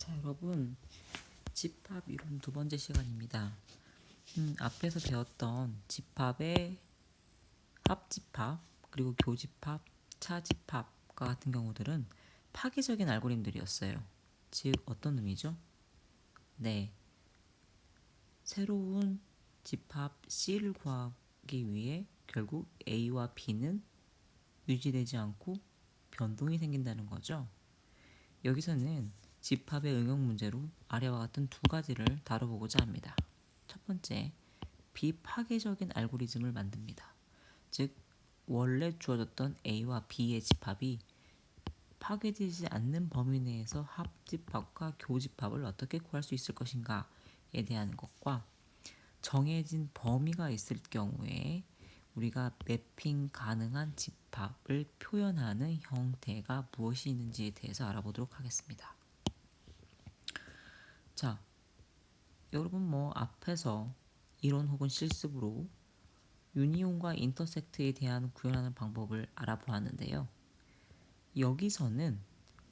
자, 여러분, 집합 이론 두 번째 시간입니다. 앞에서 배웠던 집합의 합집합, 그리고 교집합, 차집합과 같은 경우들은 파괴적인 알고리즘들이었어요. 즉, 어떤 의미죠? 네, 새로운 집합 C를 구하기 위해 결국 A와 B는 유지되지 않고 변동이 생긴다는 거죠. 여기서는 집합의 응용 문제로 아래와 같은 두 가지를 다뤄보고자 합니다. 첫 번째, 비파괴적인 알고리즘을 만듭니다. 즉, 원래 주어졌던 A와 B의 집합이 파괴되지 않는 범위 내에서 합집합과 교집합을 어떻게 구할 수 있을 것인가에 대한 것과 정해진 범위가 있을 경우에 우리가 매핑 가능한 집합을 표현하는 형태가 무엇이 있는지에 대해서 알아보도록 하겠습니다. 자, 여러분 앞에서 이론 혹은 실습으로 유니온과 인터섹트에 대한 구현하는 방법을 알아보았는데요. 여기서는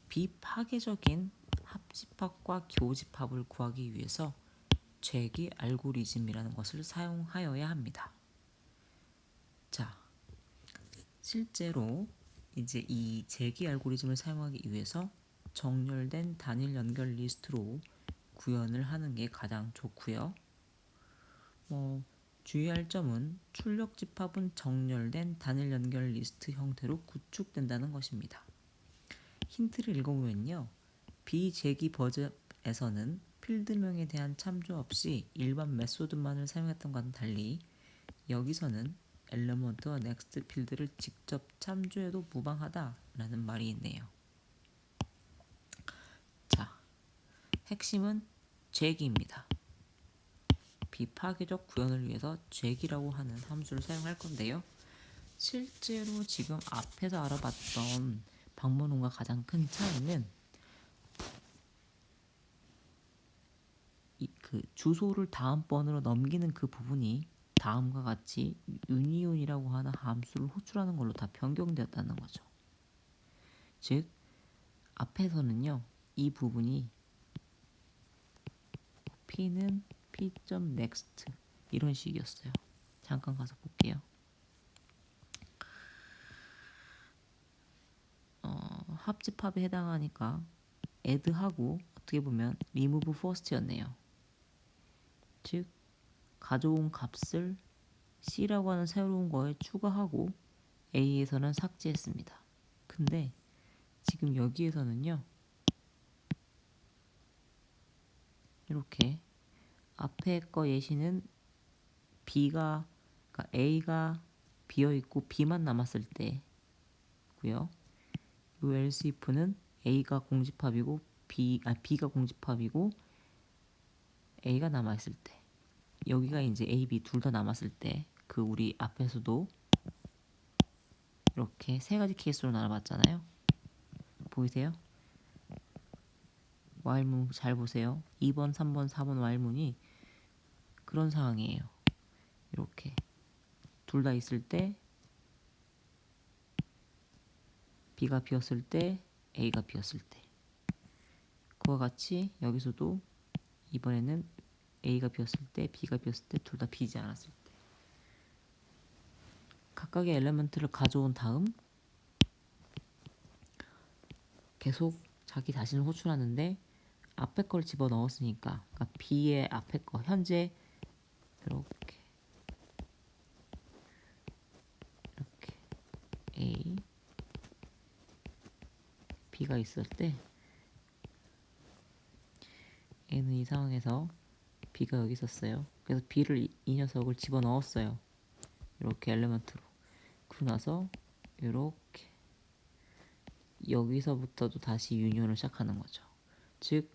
비파괴적인 합집합과 교집합을 구하기 위해서 재기 알고리즘이라는 것을 사용하여야 합니다. 자, 실제로 이제 이 재기 알고리즘을 사용하기 위해서 정렬된 단일 연결 리스트로 구현을 하는 게 가장 좋고요. 주의할 점은 출력 집합은 정렬된 단일 연결 리스트 형태로 구축된다는 것입니다. 힌트를 읽어보면요. 비재기 버전에서는 필드명에 대한 참조 없이 일반 메소드만을 사용했던 것과는 달리 여기서는 엘리먼트와 넥스트 필드를 직접 참조해도 무방하다라는 말이 있네요. 자, 핵심은 재기입니다. 비파괴적 구현을 위해서 재기라고 하는 함수를 사용할 건데요. 실제로 지금 앞에서 알아봤던 방문론과 가장 큰 차이는 그 주소를 다음번으로 넘기는 그 부분이 다음과 같이 유니온이라고 하는 함수를 호출하는 걸로 다 변경되었다는 거죠. 즉, 앞에서는요, 이 부분이 p는 p.next 이런 식이었어요. 잠깐 가서 볼게요. 합집합에 해당하니까 add하고 어떻게 보면 remove first였네요. 즉, 가져온 값을 c라고 하는 새로운 거에 추가하고 a에서는 삭제했습니다. 근데 지금 여기에서는요, 이렇게 앞에 거 예시는 B가, 그러니까 A가 비어있고 B만 남았을 때고요. 이 else if는 A가 공집합이고 B가 공집합이고 A가 남아있을 때, 여기가 이제 A, B 둘 다 남았을 때, 그 우리 앞에서도 이렇게 세 가지 케이스로 나눠봤잖아요. 보이세요? while문 잘 보세요. 2번, 3번, 4번 while문이 그런 상황이에요. 이렇게 둘 다 있을 때 B가 비었을 때 A가 비었을 때, 그와 같이 여기서도 이번에는 A가 비었을 때 B가 비었을 때 둘 다 비지 않았을 때 각각의 엘리먼트를 가져온 다음 계속 자기 자신을 호출하는데 앞에 걸 집어넣었으니까, 그러니까 B의 앞에 거 현재 이렇게 A, B가 있을 때 A는 이 상황에서 B가 여기 있었어요. 그래서 B를 이 녀석을 집어넣었어요. 이렇게 엘리먼트로. 그러고 나서 이렇게 여기서부터도 다시 유니온을 시작하는 거죠. 즉,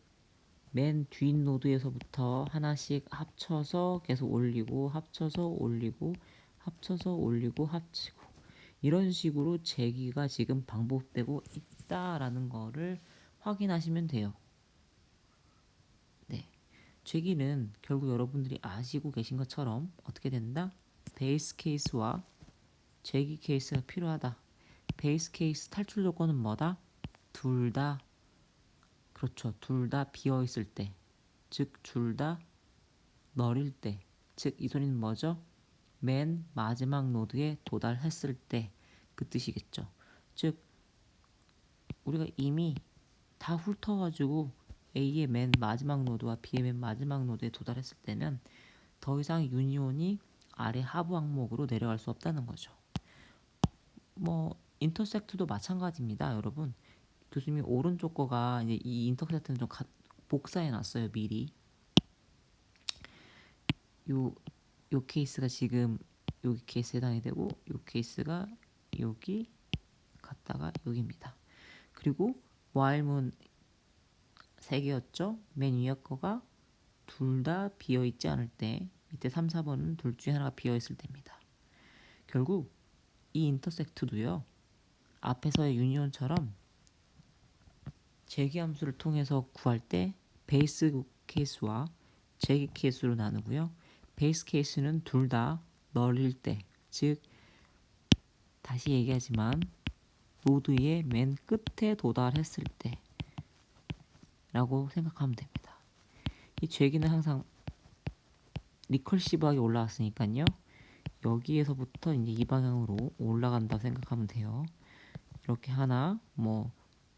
맨 뒷 노드에서부터 하나씩 합쳐서 계속 올리고 합쳐서 올리고 합쳐서 올리고 합치고 이런 식으로 재기가 지금 반복되고 있다라는 거를 확인하시면 돼요. 네, 재기는 결국 여러분들이 아시고 계신 것처럼 어떻게 된다? 베이스 케이스와 재기 케이스가 필요하다. 베이스 케이스 탈출 조건은 뭐다? 둘 다 그렇죠. 둘 다 비어 있을 때, 즉 둘 다 널일 때, 즉 이 소리는 뭐죠? 맨 마지막 노드에 도달했을 때 그 뜻이겠죠. 즉 우리가 이미 다 훑어가지고 A의 맨 마지막 노드와 B의 맨 마지막 노드에 도달했을 때면 더 이상 유니온이 아래 하부 항목으로 내려갈 수 없다는 거죠. 뭐 인터섹트도 마찬가지입니다, 여러분. 교수님이 오른쪽 거가 이제 이 인터섹트는 좀 복사해 놨어요, 미리. 요 케이스가 지금 여기 케이스에 해당이 되고 요 케이스가 여기 갔다가 여기입니다. 그리고 while문 3개였죠. 맨 위에 거가 둘 다 비어있지 않을 때, 밑에 3, 4번은 둘 중에 하나가 비어있을 때입니다. 결국 이 인터섹트도요, 앞에서의 유니온처럼 재기함수를 통해서 구할 때 베이스 케이스와 재기 케이스로 나누고요. 베이스 케이스는 둘 다 널일 때, 즉 다시 얘기하지만 노드의 맨 끝에 도달했을 때 라고 생각하면 됩니다. 이 재기는 항상 리컬시브하게 올라왔으니까요. 여기에서부터 이제 이 방향으로 올라간다고 생각하면 돼요. 이렇게 하나, 뭐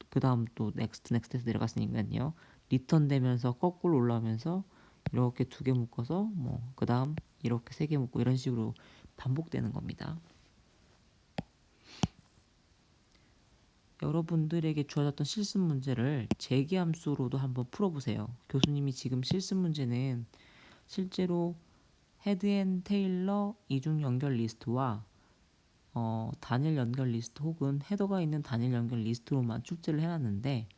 그 다음 또 넥스트에서 내려갔으니까요. 리턴 되면서 거꾸로 올라오면서 이렇게 2개 묶어서 뭐 그 다음 이렇게 3개 묶고 이런 식으로 반복되는 겁니다. 여러분들에게 주어졌던 실습 문제를 재기함수로도 한번 풀어보세요. 교수님이 지금 실습 문제는 실제로 헤드앤테일러 이중 연결 리스트와 단일 연결 리스트 혹은 헤더가 있는 단일 연결 리스트로만 출제를 해놨는데,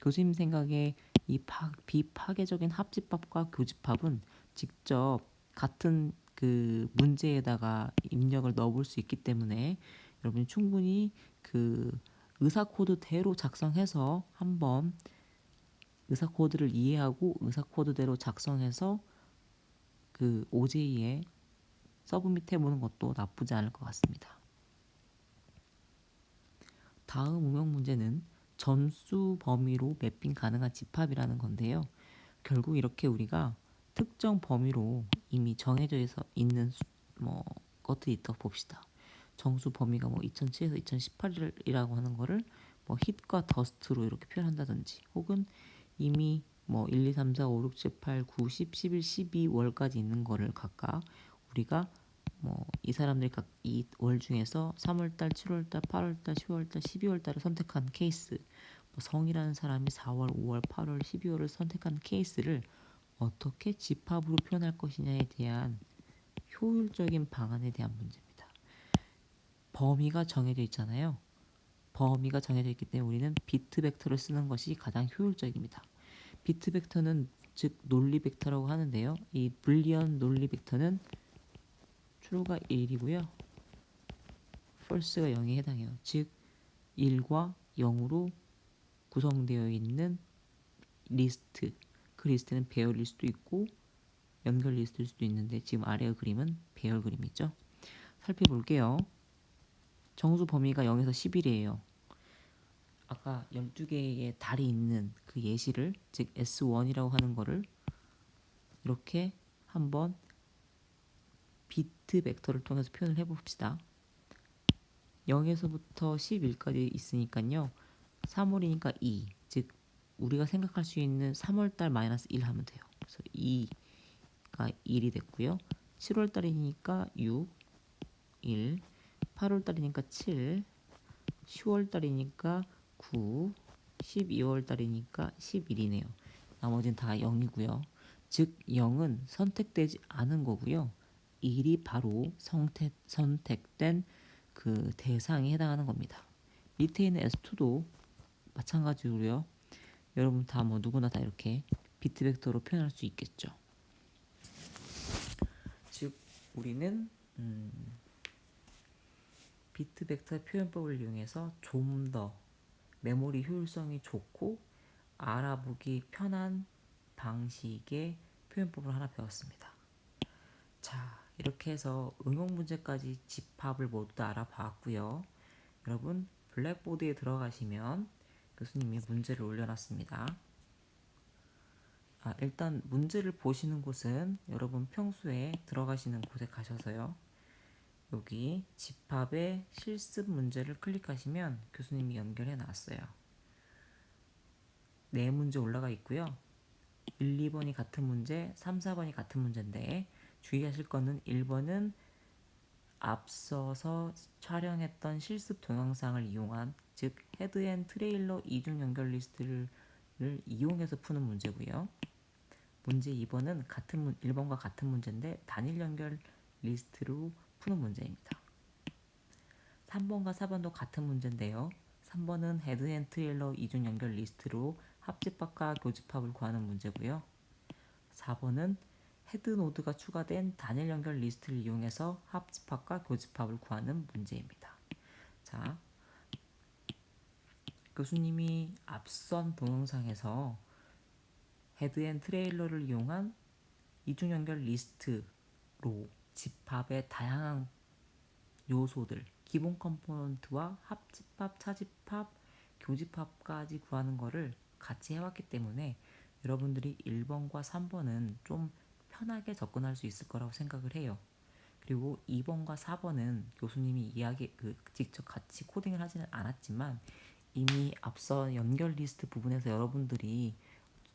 교수님 생각에 이 비파괴적인 합집합과 교집합은 직접 같은 그 문제에다가 입력을 넣어볼 수 있기 때문에 여러분이 충분히 그 의사 코드대로 작성해서 한번 의사 코드를 이해하고 의사 코드대로 작성해서 그 OJ에 서브밋 해보는 것도 나쁘지 않을 것 같습니다. 다음 응용 문제는 전수 범위로 매핑 가능한 집합이라는 건데요. 결국 이렇게 우리가 특정 범위로 이미 정해져 있는 것들이 있다고 봅시다. 정수 범위가 뭐 2007에서 2018이라고 하는 거를 뭐 hit과 dust로 이렇게 표현한다든지, 혹은 이미 뭐 1, 2, 3, 4, 5, 6, 7, 8, 9, 10, 11, 12월까지 있는 거를 각각 우리가 뭐 이 사람들이 각 이 월 중에서 3월달, 7월달, 8월달, 10월달, 12월달을 선택한 케이스, 뭐 성이라는 사람이 4월, 5월, 8월, 12월을 선택한 케이스를 어떻게 집합으로 표현할 것이냐에 대한 효율적인 방안에 대한 문제입니다. 범위가 정해져 있잖아요. 범위가 정해져 있기 때문에 우리는 비트 벡터를 쓰는 것이 가장 효율적입니다. 비트 벡터는 즉 논리 벡터라고 하는데요. 이 불리언 논리 벡터는 true가 1이고요. false가 0에 해당해요. 즉 1과 0으로 구성되어 있는 리스트, 그 리스트는 배열일 수도 있고 연결 리스트일 수도 있는데, 지금 아래의 그림은 배열 그림이죠. 살펴볼게요. 정수 범위가 0에서 11이에요. 아까 12개의 달이 있는 그 예시를, 즉 S1이라고 하는 거를 이렇게 한번 비트 벡터를 통해서 표현을 해봅시다. 0에서부터 11까지 있으니까요. 3월이니까 2, 즉 우리가 생각할 수 있는 3월달 마이너스 1 하면 돼요. 그래서 2가 1이 됐고요. 7월달이니까 6, 1, 8월달이니까 7, 10월달이니까 9, 12월달이니까 11이네요. 나머지는 다 0이고요. 즉 0은 선택되지 않은 거고요. 1이 바로 선택된 그 대상에 해당하는 겁니다. 밑에 있는 S2도 마찬가지로요. 여러분 다 뭐 누구나 다 이렇게 비트 벡터로 표현할 수 있겠죠. 즉 우리는 비트 벡터 표현법을 이용해서 좀 더 메모리 효율성이 좋고 알아보기 편한 방식의 표현법을 하나 배웠습니다. 자, 이렇게 해서 응용 문제까지 집합을 모두 다 알아봤고요. 여러분 블랙보드에 들어가시면 교수님이 문제를 올려놨습니다. 일단 문제를 보시는 곳은 여러분 평소에 들어가시는 곳에 가셔서요. 여기 집합의 실습 문제를 클릭하시면 교수님이 연결해 놨어요. 네 문제 올라가 있고요. 1, 2번이 같은 문제, 3, 4번이 같은 문제인데 주의하실 거는 1번은 앞서서 촬영했던 실습 동영상을 이용한, 즉 헤드 앤 트레일러 이중 연결 리스트를 이용해서 푸는 문제고요. 문제 2번은 1번과 같은 문제인데 단일 연결 리스트로 푸는 문제입니다. 3번과 4번도 같은 문제인데요. 3번은 헤드 앤 트레일러 이중 연결 리스트로 합집합과 교집합을 구하는 문제고요. 4번은 헤드 노드가 추가된 단일 연결 리스트를 이용해서 합집합과 교집합을 구하는 문제입니다. 자, 교수님이 앞선 동영상에서 헤드 앤 트레일러를 이용한 이중 연결 리스트로 집합의 다양한 요소들, 기본 컴포넌트와 합집합, 차집합, 교집합까지 구하는 거를 같이 해왔기 때문에 여러분들이 1번과 3번은 좀 편하게 접근할 수 있을 거라고 생각을 해요. 그리고 2번과 4번은 교수님이 직접 같이 코딩을 하지는 않았지만 이미 앞서 연결 리스트 부분에서 여러분들이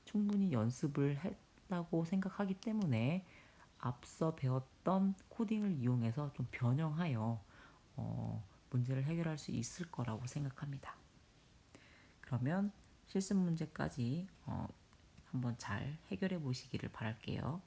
충분히 연습을 했다고 생각하기 때문에 앞서 배웠던 코딩을 이용해서 좀 변형하여 문제를 해결할 수 있을 거라고 생각합니다. 그러면 실습 문제까지 한번 잘 해결해 보시기를 바랄게요.